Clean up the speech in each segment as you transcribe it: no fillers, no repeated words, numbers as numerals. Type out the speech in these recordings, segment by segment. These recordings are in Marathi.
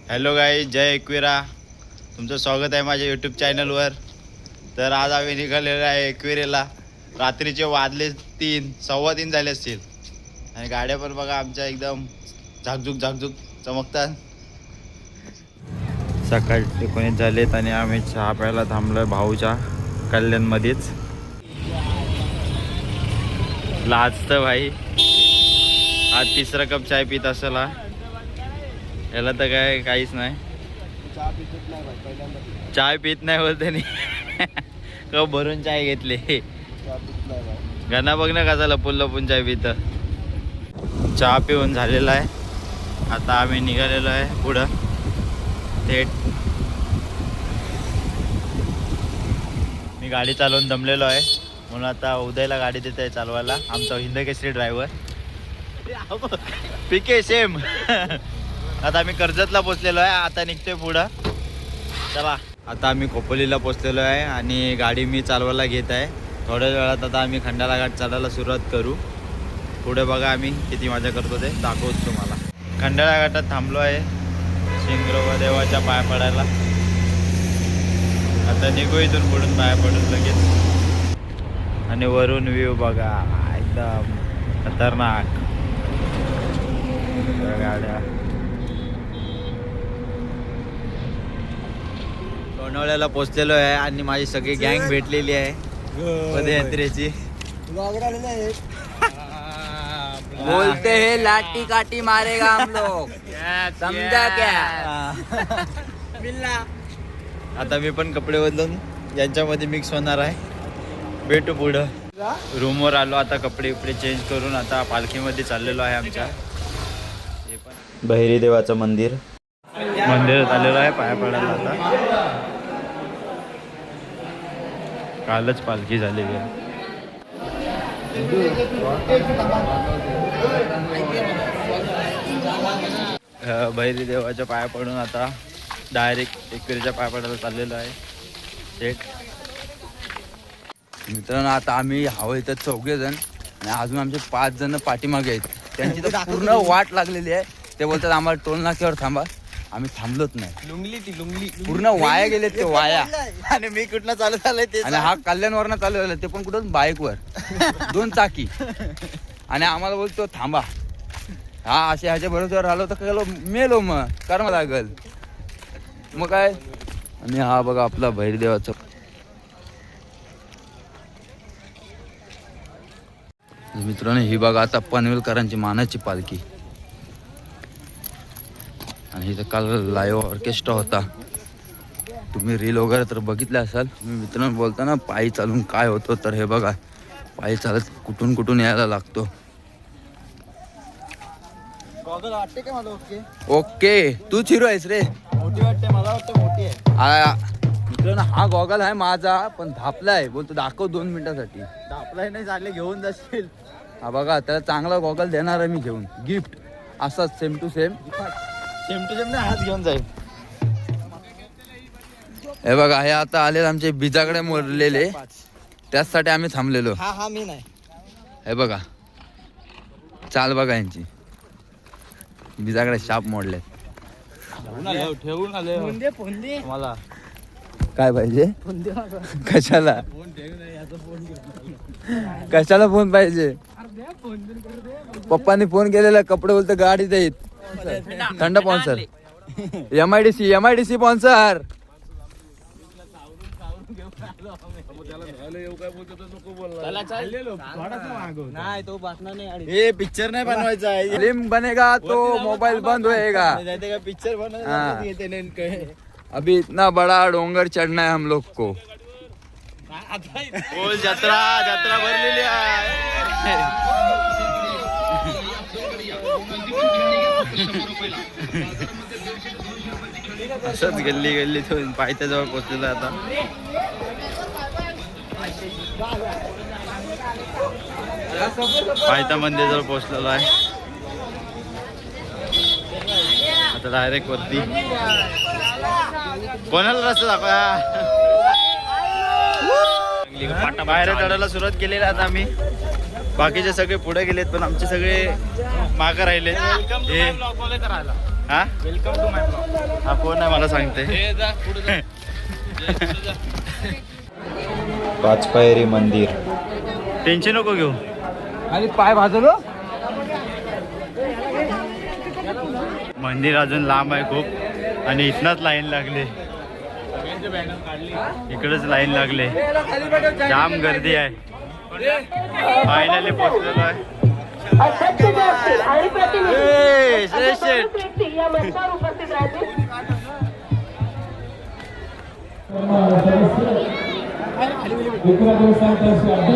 हॅलो गाईज, जय एकविरा. तुमचं स्वागत आहे माझ्या यूट्यूब चॅनलवर. तर आज आम्ही निघालेलो आहे एकविरेला. रात्रीचे वाजले 3:15 झाले असतील आणि गाड्या पण बघा आमच्या एकदम झाकझुक चमकतात. सकाळचे कोणी झालेत आणि आम्ही चहा प्यायला थांबलोय भाऊच्या कल्याणमध्येच. लाजतं भाई, आज तिसरा कप चाय पित असेल हा. याला तर काय काहीच नाही, चाय पित नाही बोलते नाही. कप भरून चाय घेतले. गाणं बघ ना कसा लपून चाय पित. चहा पिऊन झालेला आहे. आता आम्ही निघालेलो आहे पुढं थेट. मी गाडी चालवून दमलेलो आहे म्हणून आता उदयला गाडी देत आहे चालवायला, आमचा हिंदकेसरी ड्रायव्हर पीके सेम. आता आम्ही कर्जतला पोचलेलो आहे, आता निघतोय पुढं. चला, आता आम्ही खोपोलीला पोचलेलो आहे आणि गाडी मी चालवायला घेत आहे. थोड्या वेळात आता आम्ही खंडाला घाट चढायला सुरुवात करू. पुढे बघा आम्ही किती मजा करतो ते दाखवतो तुम्हाला. खंडाळा घाटात थांबलो आहे शिंगरोबा देवाच्या पाया पडायला. आता निघू इथून पुढून पाया पडून लगेच. आणि वरून व्ह्यू बघा एकदम खतरनाक गाड्या. लोणावळ्याला पोचलेलो आहे आणि माझी सगळी गँग भेटलेली आहे पदयात्रेची. बोलते हैं लाठी काठी मारेगा हम लोग, समझा क्या? आता मी पण कपडे बदलून यांच्यामध्ये मिक्स होणार आहे. भेटू पुढं. रूमवर आलो आता, कपडे चेंज करून आता पालखीमध्ये चाललेलो आहे आमच्या. बहिरी देवाचं मंदिरात आलेलो आहे पाया पडायला. आता कालच पालखी झालेली आहे. बहिरी देवाच्या पाया पडून आता डायरेक्ट एकविरेच्या पाया पडायला चाललेलो आहे थेट. मित्रांनो, आता आम्ही हवं इथं 4 जण आणि अजून आमचे 5 जण पाठीमागे आहेत. त्यांची तर पूर्ण वाट लागलेली आहे. ते बोलतात आम्हाला टोल नाक्यावर थांबा. आम्ही थांबलोच नाही. लुंगली पूर्ण वाया गेलेत ते वाया. आणि मी कुठनं चालू झालंय ते. आणि हा कल्याणवरनं चालू झाला, ते पण कुठं बाईकवर 2 चाकी. आणि आम्हाला बोलतो थांबा. हा असे ह्याच्या भरोश्यावर आलो तर गेलो मेलो, मग करावं लागल मग काय. आणि हा बघा आपला भैरदेवाचा. मित्रांनो, ही बघा आता पनवेलकरांची मानाची पालखी. आणि इथं काल लाईव्ह ऑर्केस्ट्रा होता. तुम्ही रील वगैरे तर बघितले असाल. मी मित्रांनो बोलताना पायी चालून काय होतं, तर हे बघा पायी चालत कुठून यायला लागतो. वाटते का मला? ओके ओके, तू हिरो आहेस रे. मोठी वाटते मला, वाटते मोठी आहे. मित्रांनो, हा गॉगल आहे माझा, पण धापलाय. बोलतो दाखव 2 मिनिटासाठी. आपला नाही चालले घेऊन जाशील. हा बघा, त्याला चांगला गॉगल देणार आहे मी घेऊन गिफ्ट. असाच सेम टू सेम नाही, हात घेऊन जाईल. हे बघा, हे आता आले आमचे बिजाकडे मोरलेले, त्याचसाठी आम्ही थांबलेलो. हा मी नाही. हे बघा चाल बघा यांची. बिजाकडे शाप मोडले. ठेवून आले मला. काय पाहिजे? कशाला फोन पाहिजे? पप्पानी फोन केलेला, कपडे बोलतो गाडीत येत. थंड स्पॉन्सर MIDC स्पॉन्सर. नाही तो बसणार नाही. हे पिक्चर नाही बनवायचा आहे. फिल्म बनेगा तो मोबाईल बंद होएगा. पिक्चर बनवायचं. अभी इतना बड़ा डोंगर चढ़ना है हम लोग को. बोल, जत्रा भरलेली आहे. असंच गल्लीतून पायथ्याजवळ पोचलेलं आता. पायथा मंदिराजवळ पोचलेलो आहे आता. डायरेक्ट वरती. कोणाला रस्ता दाखवा. बाहेर चढायला सुरुवात केलेली आता आम्ही. बाकीचे सगळे पुढे गेलेत पण आमचे सगळे मागे राहिले. हा वेलकम टू माय ब्लॉग. हा कोण आहे मला सांगते. पाचपायरी मंदिर. टेन्शन नको घेऊ. आणि पाय भाजलो. मंदिर अजून लांब आहे खूप आणि इथनच लाईन लागली. इकडेच लाईन लागले. जाम गर्दी आहे. फायनली पोहोचलेलो आहे.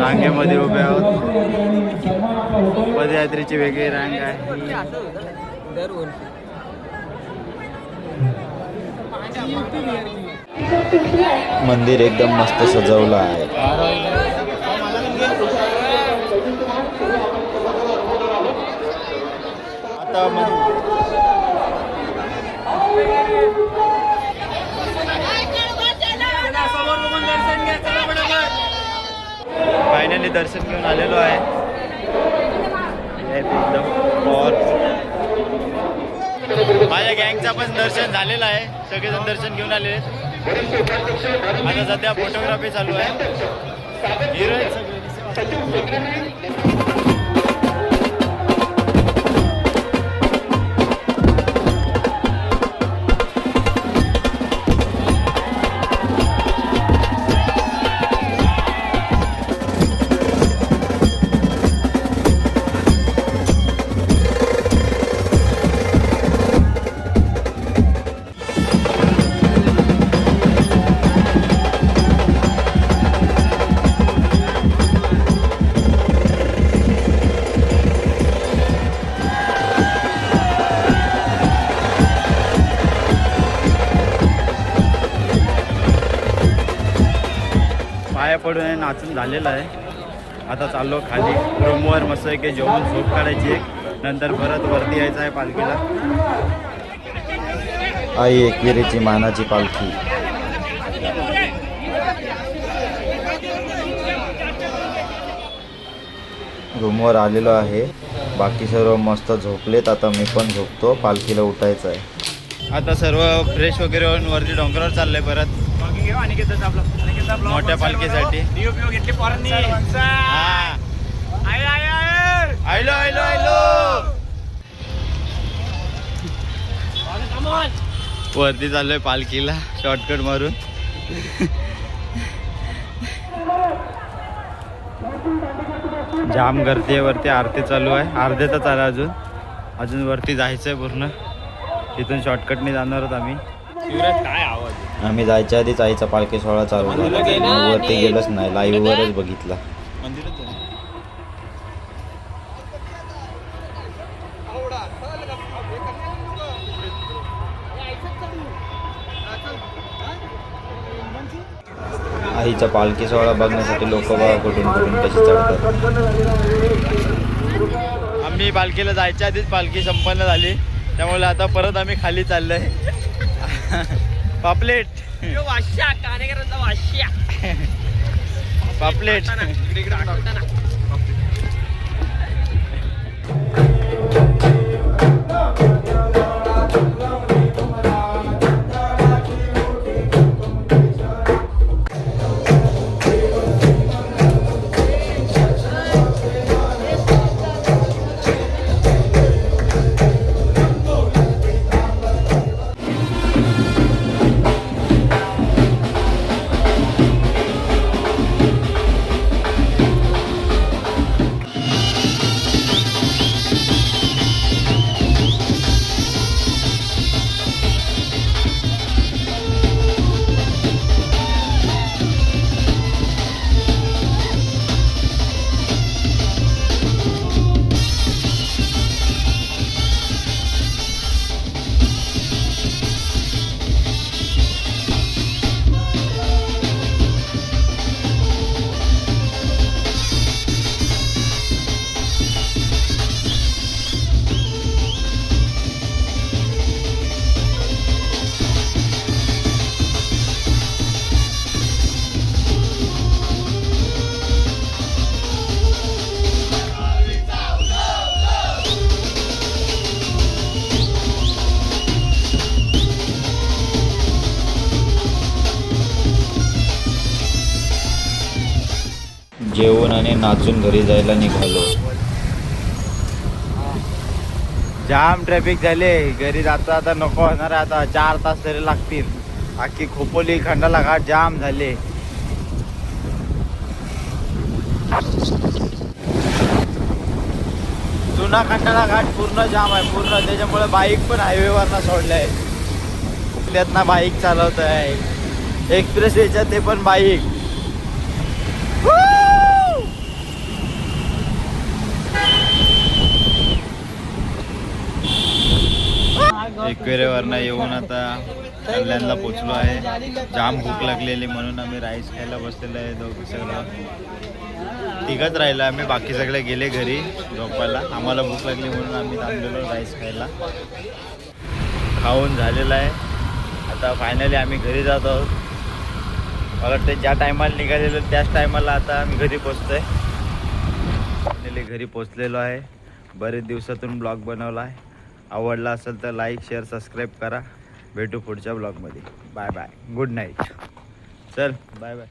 रांगेमध्ये उभे आहोत. पदयात्रेची वेगळी रांग आहे. मंदिर एकदम मस्त सजवलं आहे. आता फायनली दर्शन घेऊन आलेलो आहे. एकदम माझ्या गँगचा पण दर्शन झालेलं आहे. सगळेजण दर्शन घेऊन आलेले. आता सध्या फोटोग्राफी चालू आहे. हिरो सगळे. पाया पडून नाचून झालेलं आहे. आता चाललो खाली रूमवर मस्त की जेवून झोप काढायची एक. नंतर परत वरती यायचं आहे पालखीला. आई एकविरेची मानाची पालखी. रूमवर आलेलो आहे. बाकी सर्व मस्त झोपलेत. आता मी पण झोपतो. पालखीला उठायचं आहे. आता सर्व फ्रेश वगैरे होऊन वरती डोंगरावर चाललंय परत मोठ्या पालखीसाठी. आयलो आयलो आयलो. वरती चाललोय पालखीला शॉर्टकट मारून. जाम गर्दी आहे वरती. आरती चालू आहे. अर्ध्यातच आला अजून वरती जायचंय पूर्ण. तिथून शॉर्टकटने जाणार आहोत आम्ही. काय आवाज. आम्ही जायच्या आधीच आईचा पालखी सोहळा चालू झाला. मग वरती गेलोच नाही. लाईव्ह वरच बघितला. आईचा पालखी सोहळा बघण्यासाठी लोक बघा कुठून कशी चढतात. आम्ही पालखीला जायच्या आधीच पालखी संपन्न झाली. त्यामुळे आता परत आम्ही खाली चाललोय. पापलेट पापलेट. जेवून आणि नाचून घरी जायला निघालो. जाम ट्रॅफिक झाले. घरी जाता आता नको होणार आहे. आता 4 तास तरी लागतील. अख्खी खोपोली खंडाला घाट जाम झाले. जुना खंडाला घाट पूर्ण जाम आहे पूर्ण. त्याच्यामुळे बाईक पण हायवेवरनं सोडलाय. त्यातनं बाईक चालवत आहे. एक्सप्रेस वेच्या ते पण बाईक. एकवेरेवरनं येऊन आता कल्याणला पोचलो आहे. जाम भूक लागलेली म्हणून आम्ही राईस खायला बसलेलो आहे. दोघं सगळं तिघच राहिलं आम्ही. बाकी सगळे गेले घरी झोपायला. आम्हाला भूक लागली म्हणून आम्ही थांबलेलो राईस खायला. खाऊन झालेलं आहे. आता फायनली आम्ही घरी जात आहोत. मला वाटतं ज्या टायमाला निघालेलो त्याच टायमाला आता आम्ही घरी पोचतोय. फायनली घरी पोचलेलो आहे. बरेच दिवसातून ब्लॉग बनवला आहे. आवडला असेल तर लाईक शेअर सबस्क्राईब करा. भेटू पुढच्या ब्लॉगमध्ये. Bye bye. Good night. चल बाय बाय.